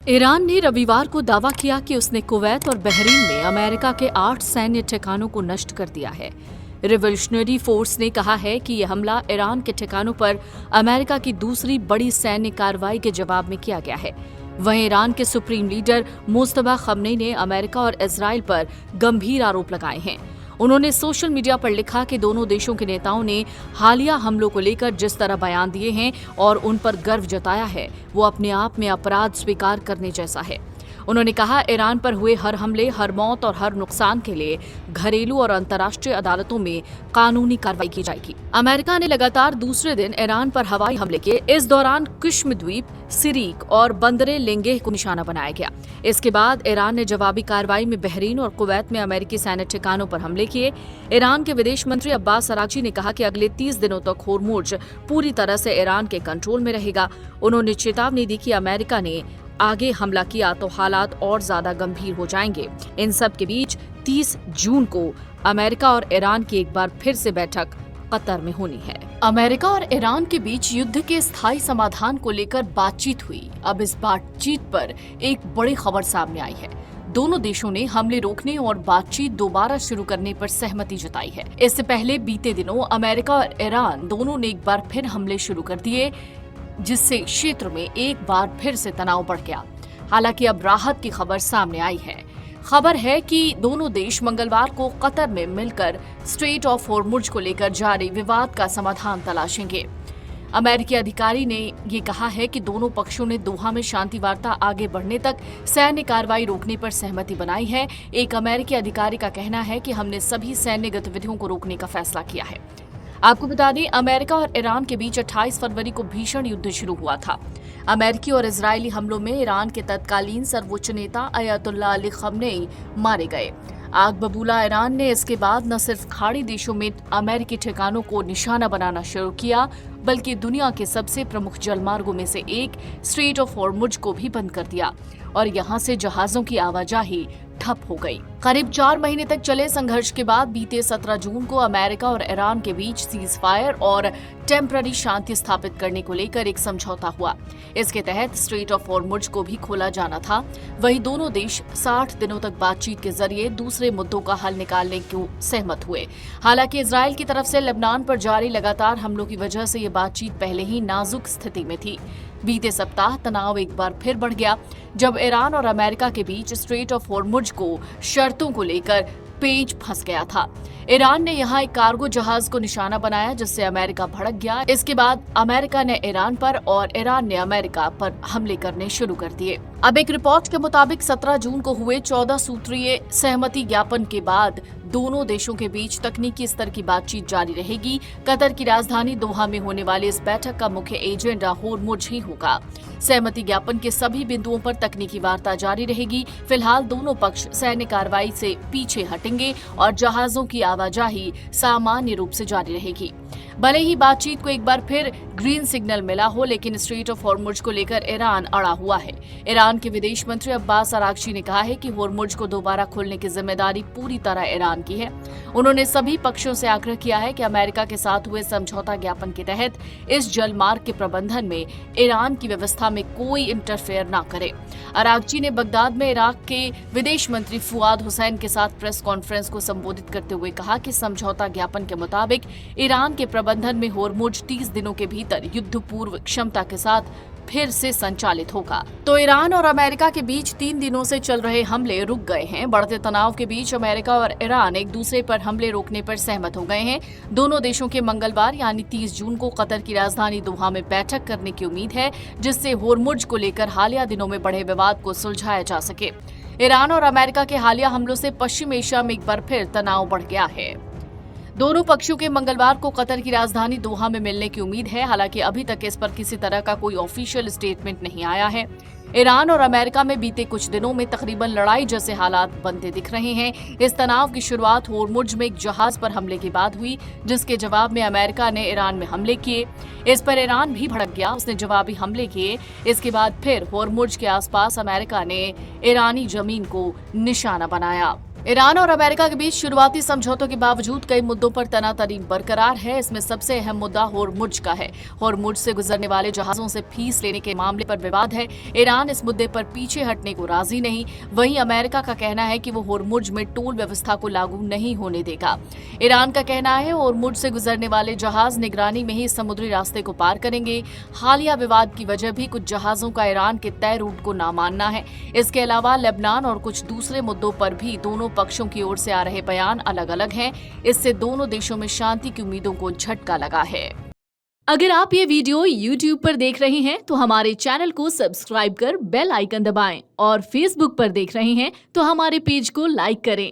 Iran ने रविवार को दावा किया कि उसने कुवैत और बहरीन में अमेरिका के 8 सैन्य ठिकानों को नष्ट कर दिया है। रिवोल्यूशनरी फोर्स ने कहा है कि यह हमला ईरान के ठिकानों पर अमेरिका की दूसरी बड़ी सैन्य कार्रवाई के जवाब में किया गया है। वहीं ईरान के सुप्रीम लीडर मुस्तफा खमनेई ने अमेरिका और इजराइल पर गंभीर आरोप लगाए हैं। उन्होंने सोशल मीडिया पर लिखा कि दोनों देशों के नेताओं ने हालिया हमलों को लेकर जिस तरह बयान दिए हैं और उन पर गर्व जताया है, वो अपने आप में अपराध स्वीकार करने जैसा है। उन्होंने कहा, ईरान पर हुए हर हमले, हर मौत और हर नुकसान के लिए घरेलू और अंतर्राष्ट्रीय अदालतों में कानूनी कार्रवाई की जाएगी। अमेरिका ने लगातार दूसरे दिन ईरान पर हवाई हमले किए। इस दौरान कुश्म द्वीप, सिरीक और बंदरे लेंगेह को निशाना बनाया गया। इसके बाद ईरान ने जवाबी कार्रवाई में बहरीन और कुवैत में अमेरिकी सैन्य ठिकानों पर हमले किए। ईरान के विदेश मंत्री अब्बास अरागची ने कहा कि अगले 30 दिनों तक होर्मुज पूरी तरह से ईरान के कंट्रोल में रहेगा। उन्होंने चेतावनी दी कि अमेरिका ने आगे हमला किया तो हालात और ज्यादा गंभीर हो जाएंगे। इन सब के बीच 30 जून को अमेरिका और ईरान की एक बार फिर से बैठक कतर में होनी है। अमेरिका और ईरान के बीच युद्ध के स्थायी समाधान को लेकर बातचीत हुई। अब इस बातचीत पर एक बड़ी खबर सामने आई है। दोनों देशों ने हमले रोकने और बातचीत दोबारा शुरू करने पर सहमति जताई है। इससे पहले बीते दिनों अमेरिका और ईरान दोनों ने एक बार फिर हमले शुरू कर दिए, जिससे क्षेत्र में एक बार फिर से तनाव बढ़ गया। हालांकि अब राहत की खबर सामने आई है। खबर है कि दोनों देश मंगलवार को कतर में मिलकर स्ट्रेट ऑफ होर्मुज को लेकर जारी विवाद का समाधान तलाशेंगे। अमेरिकी अधिकारी ने ये कहा है कि दोनों पक्षों ने दोहा में शांति वार्ता आगे बढ़ने तक सैन्य कार्रवाई रोकने पर सहमति बनाई है। एक अमेरिकी अधिकारी का कहना है कि हमने सभी सैन्य गतिविधियों को रोकने का फैसला किया है। आपको बता दें, अमेरिका और ईरान के बीच 28 फरवरी को भीषण युद्ध शुरू हुआ था। अमेरिकी और इजरायली हमलों में ईरान के तत्कालीन सर्वोच्च नेता अयतुल्लाह अली खमनेई मारे गए। आग बबूला ईरान ने इसके बाद न सिर्फ खाड़ी देशों में अमेरिकी ठिकानों को निशाना बनाना शुरू किया, बल्कि दुनिया के सबसे प्रमुख जलमार्गों में से एक स्ट्रेट ऑफ होर्मुज को भी बंद कर दिया और यहां से जहाजों की आवाजाही ठप हो गई। करीब 4 महीने तक चले संघर्ष के बाद बीते 17 जून को अमेरिका और ईरान के बीच सीज फायर और टेम्पररी शांति स्थापित करने को लेकर एक समझौता हुआ। इसके तहत स्ट्रेट ऑफ होर्मुज को भी खोला जाना था। वहीं दोनों देश 60 दिनों तक बातचीत के जरिए दूसरे मुद्दों का हल निकालने को सहमत हुए। हालांकि इजरायल की तरफ से लेबनान पर जारी लगातार हमलों की वजह से ये बातचीत पहले ही नाजुक स्थिति में थी। बीते सप्ताह तनाव एक बार फिर बढ़ गया जब ईरान और अमेरिका के बीच स्ट्रेट ऑफ होर्मुज को शर्तों को लेकर पेच फंस गया था। ईरान ने यहां एक कार्गो जहाज को निशाना बनाया, जिससे अमेरिका भड़क गया। इसके बाद अमेरिका ने ईरान पर और ईरान ने अमेरिका पर हमले करने शुरू कर दिए। अब एक रिपोर्ट के मुताबिक 17 जून को हुए 14 सूत्रीय सहमति ज्ञापन के बाद दोनों देशों के बीच तकनीकी स्तर की बातचीत जारी रहेगी। कतर की राजधानी दोहा में होने वाली इस बैठक का मुख्य एजेंडा होर्मुज ही होगा। सहमति ज्ञापन के सभी बिंदुओं पर तकनीकी वार्ता जारी रहेगी। फिलहाल दोनों पक्ष सैन्य कार्रवाई से पीछे हटेंगे और जहाजों की आवाजाही सामान्य रूप से जारी रहेगी। भले ही बातचीत को एक बार फिर ग्रीन सिग्नल मिला हो, लेकिन स्ट्रेट ऑफ होर्मुज को लेकर ईरान अड़ा हुआ है। ईरान के विदेश मंत्री अब्बास अरागची ने कहा है कि होर्मुज को दोबारा खोलने की जिम्मेदारी पूरी तरह ईरान की है। उन्होंने सभी पक्षों से आग्रह किया है कि अमेरिका के साथ हुए समझौता ज्ञापन के तहत इस जलमार्ग के प्रबंधन में ईरान की व्यवस्था में कोई इंटरफेयर न करे। अरागची ने बगदाद में इराक के विदेश मंत्री फुआद हुसैन के साथ प्रेस कॉन्फ्रेंस को संबोधित करते हुए कहा कि समझौता ज्ञापन के मुताबिक ईरान के प्रबंधन में होर्मुज 30 दिनों के भीतर युद्ध पूर्व क्षमता के साथ फिर से संचालित होगा। तो ईरान और अमेरिका के बीच 3 दिनों से चल रहे हमले रुक गए हैं। बढ़ते तनाव के बीच अमेरिका और ईरान एक दूसरे पर हमले रोकने पर सहमत हो गए हैं। दोनों देशों के मंगलवार यानी 30 जून को कतर की राजधानी दोहा में बैठक करने की उम्मीद है, जिससे होर्मुज को लेकर हालिया दिनों में बढ़े विवाद को सुलझाया जा सके। ईरान और अमेरिका के हालिया हमलों से पश्चिम एशिया में एक बार फिर तनाव बढ़ गया है। दोनों पक्षों के मंगलवार को कतर की राजधानी दोहा में मिलने की उम्मीद है। हालांकि अभी तक इस पर किसी तरह का कोई ऑफिशियल स्टेटमेंट नहीं आया है। ईरान और अमेरिका में बीते कुछ दिनों में तकरीबन लड़ाई जैसे हालात बनते दिख रहे हैं। इस तनाव की शुरुआत होर्मुज में एक जहाज पर हमले के बाद हुई, जिसके जवाब में अमेरिका ने ईरान में हमले किए। इस पर ईरान भी भड़क गया, उसने जवाबी हमले किए। इसके बाद फिर होर्मुज के आसपास अमेरिका ने ईरानी जमीन को निशाना बनाया। ईरान और अमेरिका के बीच शुरुआती समझौतों के बावजूद कई मुद्दों पर तनातनी बरकरार है। इसमें सबसे अहम मुद्दा होर्मुज का है। होर्मुज से गुजरने वाले जहाजों से फीस लेने के मामले पर विवाद है। ईरान इस मुद्दे पर पीछे हटने को राजी नहीं। वहीं अमेरिका का कहना है कि वो होर्मुज में टोल व्यवस्था को लागू नहीं होने देगा। ईरान का कहना है होर्मुज से गुजरने वाले जहाज निगरानी में ही समुद्री रास्ते को पार करेंगे। हालिया विवाद की वजह भी कुछ जहाजों का ईरान के तय रूट को न मानना है। इसके अलावा लेबनान और कुछ दूसरे मुद्दों पर भी दोनों पक्षों की ओर से आ रहे बयान अलग अलग हैं। इससे दोनों देशों में शांति की उम्मीदों को झटका लगा है। अगर आप ये वीडियो YouTube पर देख रहे हैं तो हमारे चैनल को सब्सक्राइब कर बेल आइकन दबाएं और Facebook पर देख रहे हैं तो हमारे पेज को लाइक करें।